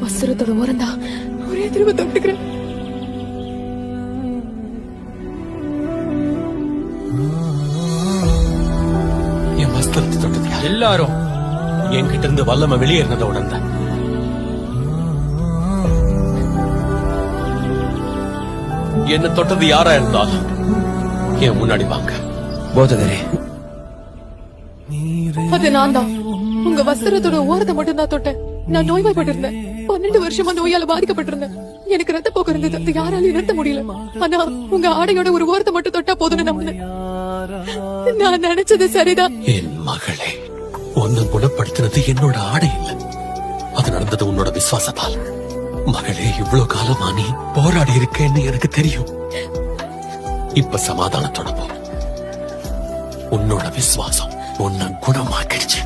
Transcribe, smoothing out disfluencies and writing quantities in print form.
வஸ்திரத்தோட ஓரந்தா ஒரே திரும்ப தொட்டுக்கிறேன். என் வஸ்திரத்தை தொட்டது எல்லாரும் என்கிட்ட இருந்து வல்லம வெளியேறினத உடனே தான். என்ன தொட்டது யாரா இருந்தாலும் என் முன்னாடி வாங்க. போதகரே, அது நான் தான். உங்க வஸ்திரத்தோட ஓரத்தை மட்டும் தான் தொட்டேன். நான் நோய்வாய்ப்பட்டிருந்தேன். 12 வருஷமா நோயால பாதிக்கப்பட்டிருந்தேன். எனக்கு ரத்த போக்கு இருந்தது. அது யாராலையும் நிறுத்த முடியல. ஆனா உங்க ஆடையோட ஒரு ஓரத்தை மட்டும் தொட்டா போதும்னு நம்பினேன். நான் நினைச்சது சரிதான். என் மகளே, உன்னை குணப்படுத்தினது என்னோட ஆடை இல்ல, அது நடந்தது உன்னோட விசுவாசத்தால். மகளே, இவ்வளவு காலமா நீ போராடி இருக்கேன்னு எனக்கு தெரியும். இப்ப சமாதானத்தோட போ. உன்னோட விசுவாசம் உன்னை குணமாக்கிடுச்சு.